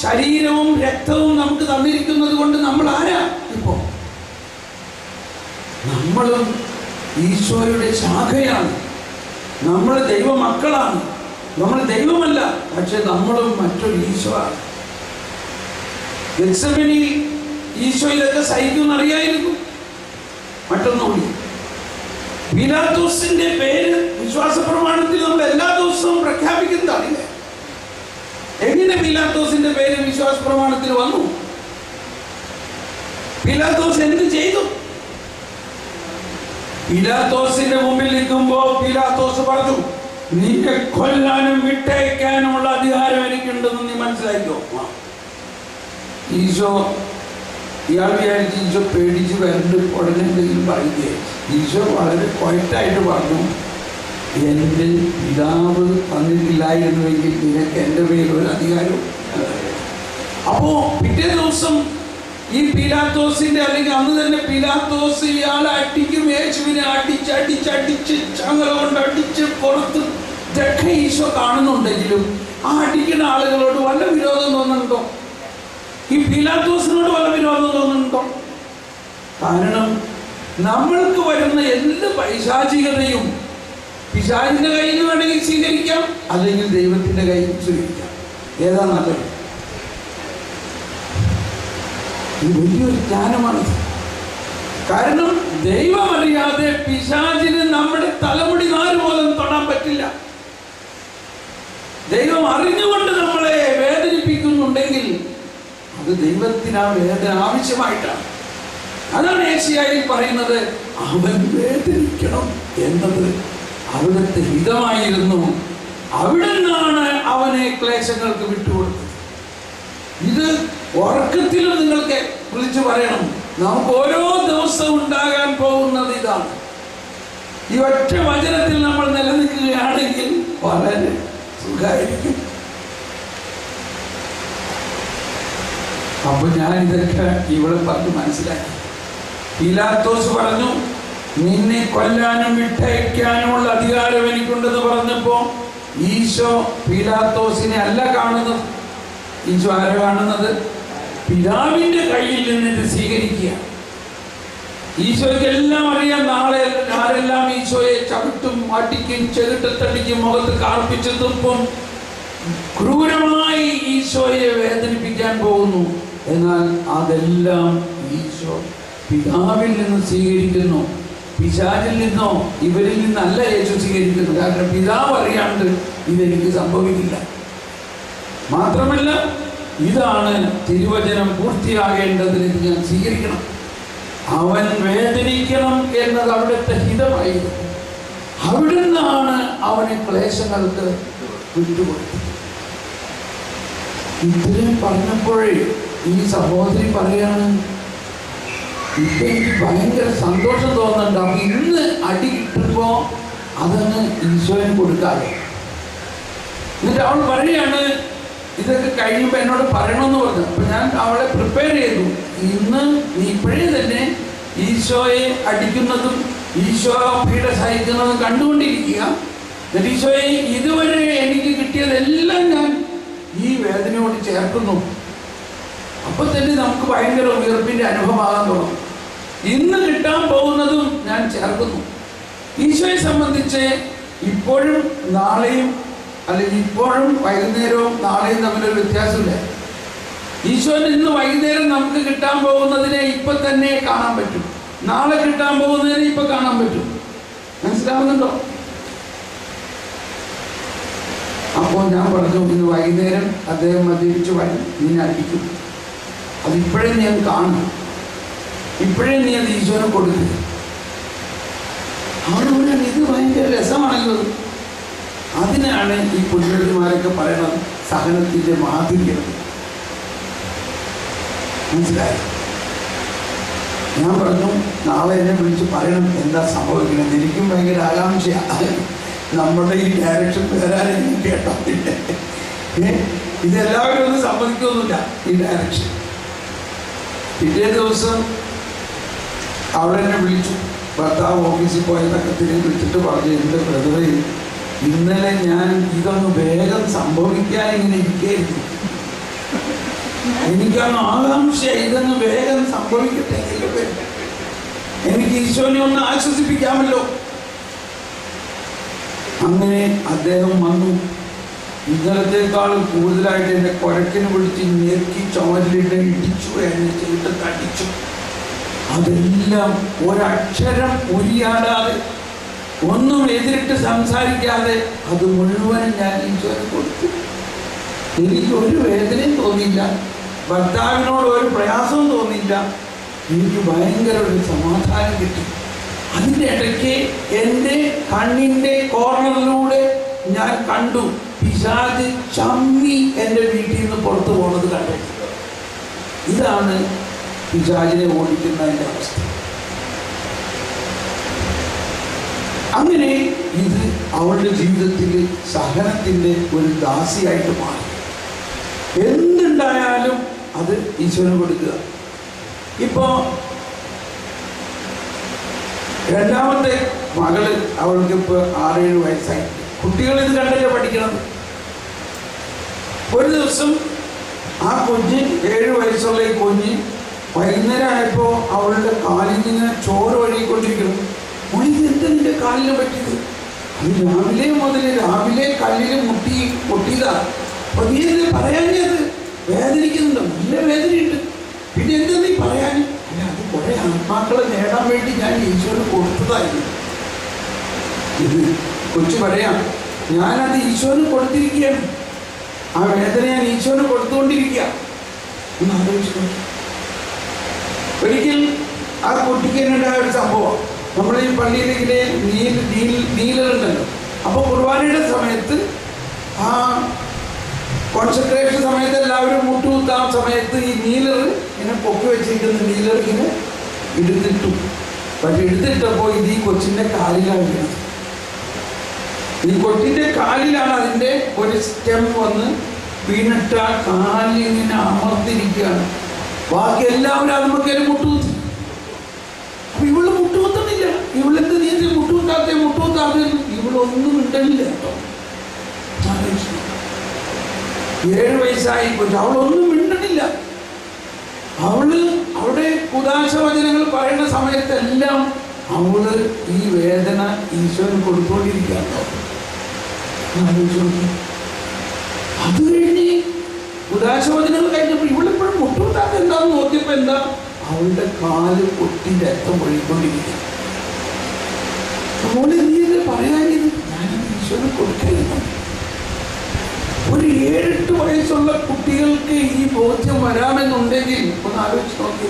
ശരീരവും രക്തവും നമുക്ക് തന്നിരിക്കുന്നത് കൊണ്ട് നമ്മൾ ആരാ? ഇപ്പോ നമ്മളും ഈശോയുടെ ശാഖയാണ്. നമ്മൾ ദൈവമക്കളാണ്. നമ്മൾ ദൈവമല്ല, പക്ഷെ നമ്മളും മറ്റൊരു ഈശോ ആണ്. ഗെത്സമനിയിൽ ഈശോ ഇതൊക്കെ സഹിക്കുമെന്നറിയായിരുന്നു. മറ്റൊന്നുകൂടി, പീലാത്തോസിന്റെ പേര് വിശ്വാസ പ്രമാണത്തിൽ നമ്മൾ എല്ലാ ദിവസവും പ്രഖ്യാപിക്കുന്നതാണ്. എങ്ങനെ പീലാത്തോസിന്റെ പേര് വിശ്വാസ പ്രമാണത്തിൽ വന്നു? പീലാത്തോസ് എന്ത് ചെയ്തു? പീലാത്തോസിന്റെ മുമ്പിൽ നിൽക്കുമ്പോ പീലാത്തോസ് പറഞ്ഞു, നിന്നെ കൊല്ലാനും വിട്ടയക്കാനുമുള്ള അധികാരം എനിക്കുണ്ടെന്ന് നീ മനസ്സിലാക്കോ? ഈശോ ഇയാൾ വിചാരിച്ച് ഈശോ പേടിച്ച് വരണ്ട് ഉടനെ എന്തെങ്കിലും പറയുകയെ. ഈശോ വളരെ ക്വയറ്റായിട്ട് പറഞ്ഞു, എൻ്റെ പിതാവ് തന്നിട്ടില്ലായിരുന്നുവെങ്കിൽ നിനക്ക് എൻ്റെ പേരിൽ ഒരു അധികാരവും. അപ്പോ പിറ്റേ ദിവസം ഈ പീലാത്തോസിന്റെ, അല്ലെങ്കിൽ അന്ന് തന്നെ പീലാത്തോസ് ഇയാളെ അടിക്കും, യേശുവിനെ അടിച്ച് ചങ്ങല കൊണ്ട് അടിച്ച് പുറത്ത് ഇതൊക്കെ ഈശോ കാണുന്നുണ്ടെങ്കിലും ആ അടിക്കുന്ന ആളുകളോട് വല്ല വിരോധം തോന്നുന്നുണ്ടോ? ഈ പീലാത്തോസിനോട് വല്ല വിരോധം തോന്നുന്നുണ്ടോ? കാരണം നമ്മൾക്ക് വരുന്ന എന്ത് പൈശാചികതയും പിശാചിന്റെ കയ്യിൽ നിന്ന് വേണമെങ്കിൽ സ്വീകരിക്കാം, അല്ലെങ്കിൽ ദൈവത്തിന്റെ കയ്യിൽ നിന്ന് സ്വീകരിക്കാം. ഏതാ നല്ലത്? ഇത് വലിയൊരു ജ്ഞാനമാണ്. കാരണം ദൈവമറിയാതെ പിശാചിന് നമ്മുടെ തലമുടി നാല് പോലും തൊടാൻ പറ്റില്ല. ദൈവം അറിഞ്ഞുകൊണ്ട് നമ്മളെ വേദനിപ്പിക്കുന്നുണ്ടെങ്കിൽ അത് ദൈവത്തിന് ആ വേദന ആവശ്യമായിട്ടാണ്. അതാണ് ഏശയ്യായിൽ പറയുന്നത്, അവൻ വേദനിക്കണം എന്നത് അവിടുത്തെ ഹിതമായിരുന്നു. അവിടെ നിന്നാണ് അവനെ ക്ലേശങ്ങൾക്ക് വിട്ടുകൊടുത്തത്. ഇത് ഉറക്കത്തിലും നിങ്ങൾക്ക് വിളിച്ചു പറയണം. നമുക്ക് ഓരോ ദിവസവും ഉണ്ടാകാൻ പോകുന്നത് ഇതാണ്. ഈ ഒറ്റ വചനത്തിൽ നമ്മൾ നിലനിൽക്കുകയാണെങ്കിൽ വളരെ സുഖമായിരിക്കും. അപ്പൊ ഞാൻ ഇതൊക്കെ ഇവിടെ പറഞ്ഞ് മനസ്സിലാക്കി. പീലാത്തോസ് പറഞ്ഞു, നിന്നെ കൊല്ലാനും വിട്ടയക്കാനുമുള്ള അധികാരം എനിക്കുണ്ടെന്ന് പറഞ്ഞപ്പോ ഈശോ പീലാത്തോസിനെ അല്ല കാണുന്നത്. ഈശോ ആരെ കാണുന്നത്? പിതാവിന്റെ കയ്യിൽ നിന്നിട്ട് സ്വീകരിക്കുക. ഈശോയ്ക്ക് എല്ലാം അറിയാം, നാളെ ആരെല്ലാം ഈശോയെ ചവിട്ടും, അടിക്കും, ചെകിട്ടത്തടിക്കും, മുഖത്ത് കാർപ്പിച്ച് തുപ്പും, ക്രൂരമായി ഈശോയെ വേദനിപ്പിക്കാൻ പോകുന്നു. എന്നാൽ അതെല്ലാം ഈശോ പിതാവിൽ നിന്ന് സ്വീകരിക്കുന്നു. പിശാചിൽ നിന്നോ ഇവരിൽ നിന്നല്ല യേശു സ്വീകരിക്കുന്നു. കാരണം പിതാവ് അറിയാണ്ട് ഇതെനിക്ക് സംഭവിക്കില്ല. മാത്രമല്ല, ഇതാണ് തിരുവചനം പൂർത്തിയാകേണ്ടതിന് ഇത് ഞാൻ സ്വീകരിക്കണം. അവൻ വേദനിക്കണം എന്നത് അവിടുത്തെ ഹിതമായിരുന്നു. അവിടെ നിന്നാണ് അവന് ക്ലേശങ്ങൾക്ക് വിട്ടുകൊടുത്തത്. ഇത്രയും പറഞ്ഞപ്പോഴേ ഈ സഹോദരി പറയാണ്, ഇപ്പൊ എനിക്ക് ഭയങ്കര സന്തോഷം തോന്നുന്നുണ്ട്. അപ്പൊ ഇന്ന് അടി കിട്ടുമ്പോ അതങ്ങ് ഈശോന് കൊടുക്കാതെ. എന്നിട്ട് അവൾ പറയാണ്, ഇതൊക്കെ കഴിയുമ്പോൾ എന്നോട് പറയണമെന്ന് പറഞ്ഞു. അപ്പൊ ഞാൻ അവളെ പ്രിപ്പയർ ചെയ്തു. ഇന്ന് നീ ഇപ്പോഴേ തന്നെ ഈശോയെ അടിക്കുന്നതും ഈശോ പീഡ സഹിക്കുന്നതും കണ്ടുകൊണ്ടിരിക്കുക. എന്നിട്ട് ഈശോയെ ഇതുവരെ എനിക്ക് കിട്ടിയതെല്ലാം ഞാൻ ഈ വേദനയോട് ചേർക്കുന്നു. അപ്പൊ തന്നെ നമുക്ക് ഭയങ്കര ഉയർപ്പിന്റെ അനുഭവമാകാൻ തുടങ്ങും. ഇന്ന് കിട്ടാൻ പോകുന്നതും ഞാൻ ചേർക്കുന്നു. ഈശോയെ സംബന്ധിച്ച് ഇപ്പോഴും നാളെയും, അല്ലെങ്കിൽ ഇപ്പോഴും വൈകുന്നേരവും നാളെയും തമ്മിലൊരു വ്യത്യാസമില്ല. ഈശോന് ഇന്ന് വൈകുന്നേരം നമുക്ക് കിട്ടാൻ പോകുന്നതിനെ ഇപ്പൊ തന്നെ കാണാൻ പറ്റും, നാളെ കിട്ടാൻ പോകുന്നതിനെ ഇപ്പൊ കാണാൻ പറ്റും. മനസ്സിലാവുന്നുണ്ടോ? അപ്പോൾ ഞാൻ പറഞ്ഞു, ഇന്ന് വൈകുന്നേരം അദ്ദേഹം മദ്യപിച്ച് വരും, നീ അടിക്കും. അതിപ്പോഴേ നീ അത് കാണും, ഇപ്പോഴേ നീ അത് ഈശോനെ കൊടുക്കുക. അവിടെ ഇത് ഭയങ്കര രസമാണല്ലോ. അതിനാണ് ഈ പുണ്യവതിമാരൊക്കെ പറയണത് സഹനത്തിന്റെ മാധുര്യം. മനസ്സിലായി? ഞാൻ പറഞ്ഞു, നാളെ എന്നെ വിളിച്ച് പറയണം എന്താ സംഭവിക്കുന്നത്. എനിക്കും ഭയങ്കര ആകാംക്ഷയാണ് നമ്മുടെ ഈ ഡയറക്ഷൻ വരാനും കേട്ടോ. ഇതെല്ലാവരും ഒന്നും സമ്മതിക്കൊന്നുമില്ല ഈ ഡയറക്ഷൻ. പിറ്റേ ദിവസം അവളെന്നെ വിളിച്ചു. ഭർത്താവ് ഓഫീസിൽ പോയതൊക്കെ തിരിഞ്ഞ് വിളിച്ചിട്ട് പറഞ്ഞു, എൻ്റെ ബ്രദറെ, ഇന്നലെ ഞാൻ ഇതൊന്ന് വേഗം സംഭവിക്കാൻ ഇങ്ങനെ ഇരിക്കുകയായിരുന്നു. എനിക്കങ്ങ് ആകാംക്ഷ, ഇതങ്ങ് വേഗം സംഭവിക്കട്ടെ, എനിക്ക് ഈശോനെ ഒന്ന് ആശ്വസിപ്പിക്കാമല്ലോ. അങ്ങനെ അദ്ദേഹം വന്നു. ഇന്നലത്തേക്കാൾ കൂടുതലായിട്ട് എന്നെ കുരക്കിന് പിടിച്ച് ഞെക്കി ചുമരിലിട്ട് ഇടിച്ചു, എന്നെ ചെയ്തിട്ട് തടിച്ചു. അതെല്ലാം ഒരക്ഷരം ഉരിയാടാതെ, ഒന്നും എതിരിട്ട് സംസാരിക്കാതെ അത് മുഴുവൻ ഞാൻ ഈശോനെ കൊടുത്തു. എനിക്ക് ഒരു വേദനയും തോന്നിയില്ല, ഭർത്താവിനോട് ഒരു പ്രയാസവും തോന്നിയില്ല. എനിക്ക് ഭയങ്കര ഒരു സമാധാനം കിട്ടി. അതിൻ്റെ ഇടയ്ക്ക് എൻ്റെ കണ്ണിൻ്റെ കോർണറിലൂടെ ഞാൻ കണ്ടു പിശാച് ചമ്മി എൻ്റെ വീട്ടിൽ നിന്ന് പുറത്തു പോകുന്നത് കണ്ടു. ഇതാണ് പിശാചിനെ ഓടിക്കുന്നതിൻ്റെ അവസ്ഥ. അങ്ങനെ ഇത് അവളുടെ ജീവിതത്തിൽ സഹനത്തിൻ്റെ ഒരു ദാസിയായിട്ട് മാറി. എന്തുണ്ടായാലും അത് ഈശോന് കൊടുക്കുക. ഇപ്പോ രണ്ടാമത്തെ മകള്, അവൾക്ക് ഇപ്പോൾ 6-7 വയസ്സായി. കുട്ടികൾ ഇത് കണ്ടല്ലേ പഠിക്കണം. ഒരു ദിവസം ആ കുഞ്ഞ്, 7 വയസ്സുള്ള ഈ കുഞ്ഞ് വൈകുന്നേരം ആയപ്പോൾ അവളുടെ കാലിൽ നിന്ന് ചോര ഒഴുകിക്കൊണ്ടിരിക്കണം. എന്ത് നിന്റെ കാലിന് പറ്റിയത്? അത് രാവിലെ കല്ലിൽ പൊട്ടിയതാ. അപ്പൊ നീ എന്ത് പറയാഞ്ഞത്? വേദനിക്കുന്നുണ്ടോ? നല്ല വേദനയുണ്ട്. പിന്നെ എന്താ നീ പറയാൻ? അല്ല, അത് കുറെ ആത്മാക്കളെ നേടാൻ വേണ്ടി ഞാൻ ഈശോന് കൊടുത്തതായിരുന്നു. ഇത് കൊച്ചു പറയാം, ഞാനത് ഈശോന് കൊടുത്തിരിക്കുകയാണ്. ആ വേദന ഞാൻ ഈശോന് കൊടുത്തുകൊണ്ടിരിക്കുക. ഒന്ന് ആലോചിച്ചു. ഒരിക്കൽ ആ കുട്ടിക്ക് ഉണ്ടായ ഒരു സംഭവം, നമ്മൾ ഈ പള്ളിയിലെ നീലറുണ്ടല്ലോ. അപ്പോൾ കുർബാനയുടെ സമയത്ത്, ആ കോൺസെൻട്രേഷൻ സമയത്ത് എല്ലാവരും മുട്ടുകുത്താൻ സമയത്ത് ഈ നീലർ ഇങ്ങനെ പൊക്കി വെച്ചിരിക്കുന്ന നീലർ ഇങ്ങനെ എടുത്തിട്ടു. പക്ഷെ എടുത്തിട്ടപ്പോൾ ഇത് ഈ കൊച്ചിൻ്റെ കാലിലാണ് വീണത്. ഈ കൊച്ചിൻ്റെ കാലിലാണ് അതിൻ്റെ ഒരു സ്റ്റെം വന്ന് വീണിട്ട് ആ കാലിൽ ഇങ്ങനെ അമർത്തിരിക്കുകയാണ്. ബാക്കി എല്ലാവരും അത് നോക്കിയാലും മുട്ടുകുത്തി. അപ്പൊ ഇവള് മുട്ടുകുത്തണില്ല. ഇവളെന്ത് നീ മുട്ടുകുത്താതെ ഇവളൊന്നും ഉണ്ടല്ല കേട്ടോ. 7 വയസ്സായി കൊച്ചു, അവളൊന്നും മിണ്ടണില്ല. അവിടെ കുദാശ വചനങ്ങൾ പറയുന്ന സമയത്തെല്ലാം അവള് ഈ വേദന ഈശോന് കൊടുത്തുകൊണ്ടിരിക്കുകയാണോ. അത് കഴിഞ്ഞ് കുദാശ വചനങ്ങൾ കഴിഞ്ഞപ്പോൾ ഇവളിപ്പോഴും മുട്ടുകൂട്ടാത്ത എന്താന്ന് നോക്കിയപ്പോ എന്താ, അവളുടെ കാല് പൊട്ടി രക്തം ഒഴുകിക്കൊണ്ടിരിക്കുക. അവള് എന്ത് പറയാനിത്? ഞാനത് ഈശോന് കൊടുക്കായിരുന്നു. ഒരു 7-8 വയസ്സുള്ള കുട്ടികൾക്ക് ഈ ബോധ്യം വരാമെന്നുണ്ടെങ്കിൽ ഒന്ന് ആലോചിച്ച് നോക്കി.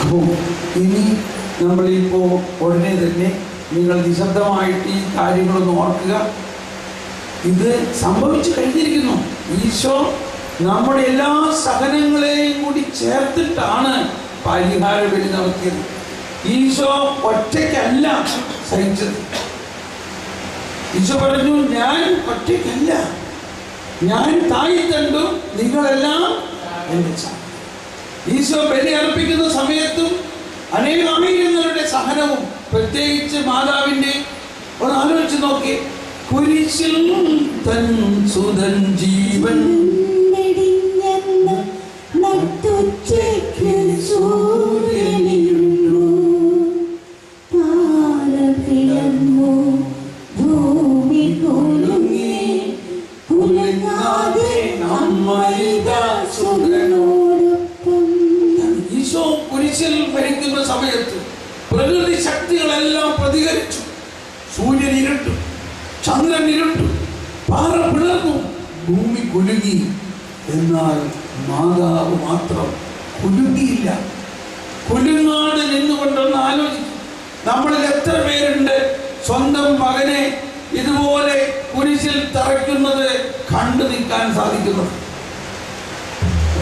അപ്പോൾ ഇനി നമ്മളിപ്പോൾ ഉടനെ തന്നെ നിങ്ങൾ നിശബ്ദമായിട്ട് ഈ കാര്യങ്ങളൊന്ന് ഓർക്കുക. ഇത് സംഭവിച്ചു കഴിഞ്ഞിരിക്കുന്നു. ഈശോ നമ്മുടെ എല്ലാ സഹനങ്ങളെയും കൂടി ചേർത്തിട്ടാണ് പരിഹാര ബലി നടത്തിയത്. ഈശോ ഒറ്റയ്ക്കല്ല സഹിച്ചത്. ഈശോ പറഞ്ഞു, ഞാൻ ഒറ്റയ്ക്കല്ല, ഞാൻ താഴെ കണ്ടു, നിങ്ങളെല്ലാം എന്റെ സാ. ഈശോ ബലി അർപ്പിക്കുന്ന സമയത്തും അനേകായിരങ്ങളുടെ സഹനവും, പ്രത്യേകിച്ച് മാതാവിൻ്റെ ഒന്ന് ആലോചിച്ച് നോക്കി. കുരിശിൽ തൻ സുതൻ ജീവൻ ഈശോ കുരിശിൽ ഭരിക്കുന്ന സമയത്ത് പ്രകൃതി ശക്തികളെല്ലാം പ്രതികരിച്ചു. സൂര്യൻ ഇരുട്ടു, ചന്ദ്രൻ ഇരുട്ടു, പാറ പിളർന്നു, ഭൂമി കുലുങ്ങി. എന്നാൽ മാതാവ് മാത്രം കുലുങ്ങിയില്ല. കുലുങ്ങാട് നിന്നുകൊണ്ടൊന്ന് ആലോചിക്കും. നമ്മളിൽ എത്ര പേരുണ്ട് സ്വന്തം മകനെ ഇതുപോലെ കുരിശിൽ തറയ്ക്കുന്നത് കണ്ടു നിൽക്കാൻ സാധിക്കുന്നത്?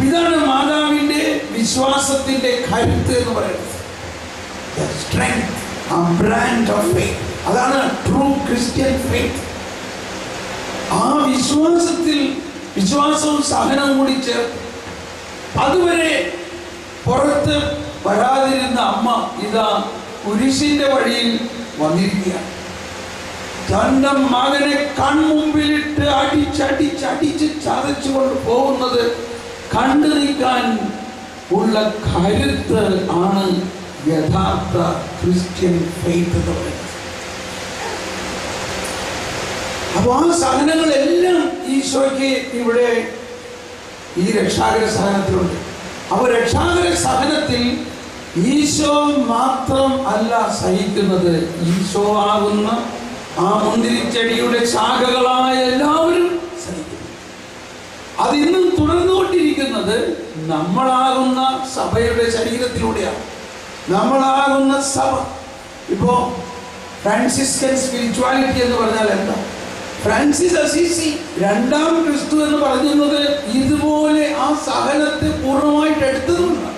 ഇതാണ് മാതാവിന്റെ വിശ്വാസത്തിന്റെ കരുത്ത് എന്ന് പറയുന്നത്. അതാണ് ട്രൂ ക്രിസ്ത്യൻ ഫെയ്ത്ത്. ആ വിശ്വാസവും സഹനവും കൂടി ചേർത്ത് അതുവരെ പുറത്ത് വരാതിരുന്ന അമ്മ ഇതാ കുരിശിന്റെ വഴിയിൽ വന്നിരിക്കുകയാണ്. തന്റെ മകനെ കൺമുമ്പിലിട്ട് അടിച്ചടിച്ച് ചതച്ചുകൊണ്ട് പോകുന്നത് കണ്ടു നിൽക്കാൻ ഉള്ള കരുത്ത് ആണ് യഥാർത്ഥ ക്രിസ്ത്യൻ ഫെയ്ത്ത് എന്ന് പറയുന്നത്. അപ്പൊ ആ സഹനങ്ങളെല്ലാം ഈശോയ്ക്ക് ഇവിടെ ഈ രക്ഷാകര സഹനത്തിലുണ്ട്. അപ്പൊ രക്ഷാകര സഹനത്തിൽ ഈശോ മാത്രം അല്ല സഹിക്കുന്നത്, ഈശോ ആകുന്ന ആ മുന്തിരിച്ചെടിയുടെ ശാഖകളായ എല്ലാവരും സഹിക്കുന്നു. അതിന്നും തുടർന്നുകൊണ്ടിരിക്കുന്നത് നമ്മളാകുന്ന സഭയുടെ ശരീരത്തിലൂടെയാണ്. നമ്മളാകുന്ന സഭ. ഇപ്പോ ഫ്രാൻസിസ്കൻ സ്പിരിച്വാലിറ്റി എന്ന് പറഞ്ഞാൽ എന്താ? ഫ്രാൻസിസ് അസീസി രണ്ടാം ക്രിസ്തു എന്ന് പറയുന്നത് ഇതുപോലെ ആ സഹനത്തെ പൂർണ്ണമായിട്ട് എടുത്തതുകൊണ്ടാണ്.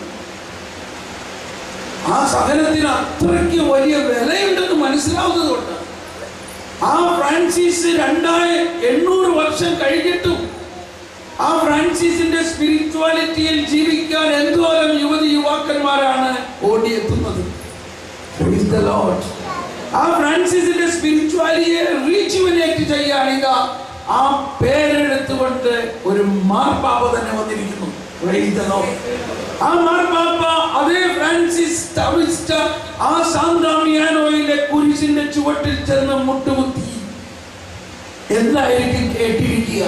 ആ സഹനത്തിന് അത്രയ്ക്ക് വലിയ വിലയുണ്ടെന്ന് മനസ്സിലാവുന്നത് കൊണ്ടാണ്. ആ ഫ്രാൻസിസ് 2800 വർഷം കഴിഞ്ഞിട്ടും ആ ഫ്രാൻസിസിന്റെ സ്പിരിച്വാലിറ്റിയിൽ ജീവിക്കാൻ എന്തോരം യുവാക്കന്മാരാണ് ഓടിയെത്തുന്നത്. ആ ഫ്രാൻസിസിന്റെ സ്പിരിച്വാലിറ്റിയെ റീജുവനേറ്റ് ചെയ്യാൻ ഇതാ ആ പേരെടുത്തുകൊണ്ട് ഒരു മാർപ്പാപ്പ തന്നെ വന്നിരിക്കുന്നു. ആ മാർപ്പാപ്പ അതേ ഫ്രാൻസിസ് ടവിസ്റ്റ ആ സാന്താമിയാനോയിലെ കുരിശിന്റെ ചുവട്ടിൽ ചെന്ന് മുട്ടുകുത്തി. എന്തായിരിക്കും കേട്ടിരിക്കുക?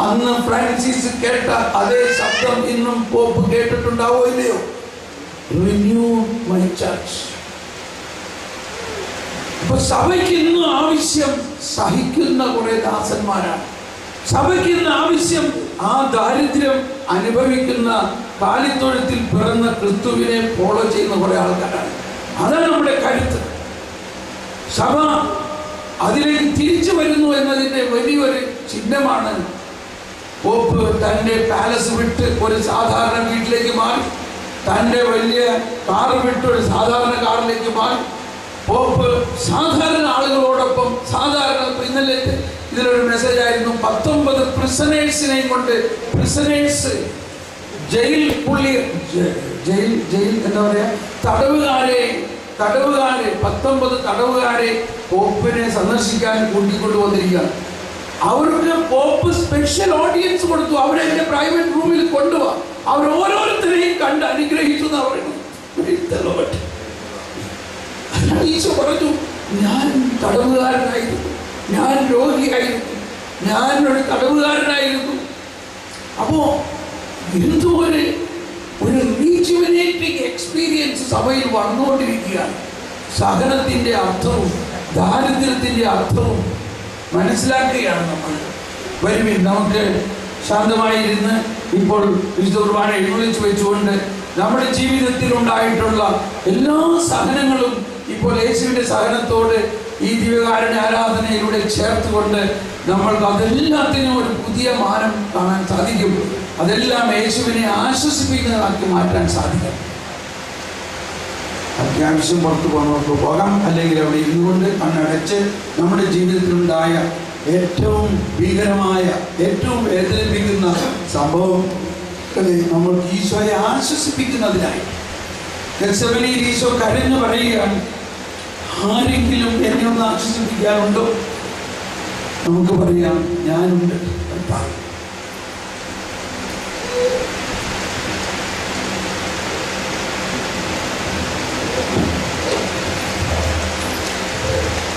അന്ന് ഫ്രാൻസിസ് കേട്ട അതേ ശബ്ദം ഇന്നും പോപ്പ് കേട്ടിട്ടുണ്ടാവോ ഇല്ലയോ? Renew my church. അപ്പൊ സഭയ്ക്ക് ഇന്ന് ആവശ്യം സഹിക്കുന്ന കുറെ ദാസന്മാരാണ്. സഭയ്ക്ക് ഇന്ന് ആവശ്യം ആ ദാരിദ്ര്യം അനുഭവിക്കുന്ന കാലിത്തൊഴുത്തിൽ പിറന്ന ക്രിസ്തുവിനെ ഫോളോ ചെയ്യുന്ന കുറെ ആൾക്കാരാണ്. അതാണ് നമ്മുടെ കരുത്ത്. സഭ അതിലേക്ക് തിരിച്ചു വരുന്നു എന്നതിന്റെ വലിയൊരു ചിഹ്നമാണ് പോപ്പ് തന്റെ പാലസ് വിട്ട് ഒരു സാധാരണ വീട്ടിലേക്ക് മാറി, തന്റെ വലിയ കാറ് വിട്ട് ഒരു സാധാരണ കാറിലേക്ക് മാറി. പോപ്പ് സാധാരണ ആളുകളോടൊപ്പം സാധാരണ ഇന്നലെ ഇതിലൊരു മെസ്സേജ് ആയിരുന്നു, 19 പ്രിസണേഴ്സിനെയും കൊണ്ട് ജയിൽ എന്താ പറയാ തടവുകാരെ 19 തടവുകാരെ പോപ്പിനെ സന്ദർശിക്കാൻ കൂട്ടിക്കൊണ്ടുവന്നിരിക്കുകയാണ്. അവർക്ക് പോപ്പ് സ്പെഷ്യൽ ഓഡിയൻസ് കൊടുത്തു. അവരെ എന്റെ പ്രൈവറ്റ് റൂമിൽ കൊണ്ടുപോവാ. അവർ ഓരോരുത്തരെയും കണ്ട് അനുഗ്രഹിച്ചു എന്ന് പറയുന്നു. ഈശോ പറഞ്ഞു, ഞാൻ തടവുകാരനായിരുന്നു, ഞാൻ രോഗിയായിരുന്നു, ഞാൻ ഒരു തടവുകാരനായിരുന്നു. അപ്പോ എന്തോ ഒരു റീജുവനേറ്റിംഗ് എക്സ്പീരിയൻസ് സഭയിൽ വന്നുകൊണ്ടിരിക്കുകയാണ്. സഹനത്തിന്റെ അർത്ഥവും ദാരിദ്ര്യത്തിന്റെ അർത്ഥവും മനസ്സിലാക്കുകയാണ് നമ്മൾ. വരുവിൻ, നമുക്ക് ശാന്തമായിരുന്ന് ഇപ്പോൾ വിശുദ്ധ കുർബാന എഴുന്നള്ളിച്ച് വെച്ചുകൊണ്ട് നമ്മുടെ ജീവിതത്തിൽ ഉണ്ടായിട്ടുള്ള എല്ലാ സഹനങ്ങളും ഇപ്പോൾ യേശുവിന്റെ സഹനത്തോട് ഈ ദിവ്യകാരുണ്യ ആരാധനയിലൂടെ ചേർത്തുകൊണ്ട് നമ്മൾക്ക് അതെല്ലാത്തിനും ഒരു പുതിയ മാനം കാണാൻ സാധിക്കും. അതെല്ലാം യേശുവിനെ ആശ്വസിപ്പിക്കുന്നതാക്കി മാറ്റാൻ സാധിക്കും. അത്യാവശ്യം പുറത്തു പോകുന്നവർക്ക് പോകാം, അല്ലെങ്കിൽ അവിടെ ഇരുന്നുകൊണ്ട് കണ്ണടച്ച് നമ്മുടെ ജീവിതത്തിലുണ്ടായ ഏറ്റവും ഭീകരമായ ഏറ്റവും വേദനിപ്പിക്കുന്ന സംഭവം നമ്മൾ ഈശോയെ ആശ്വസിപ്പിക്കുന്നതിനായി ഗെത്സമനിയിൽ ഈശോ കരഞ്ഞു പറയുകയാണ്, ആരെങ്കിലും എന്നെ ഒന്ന് ആശ്വസിപ്പിക്കാനുണ്ടോ? നമുക്ക് പറയാം, ഞാനുണ്ട്.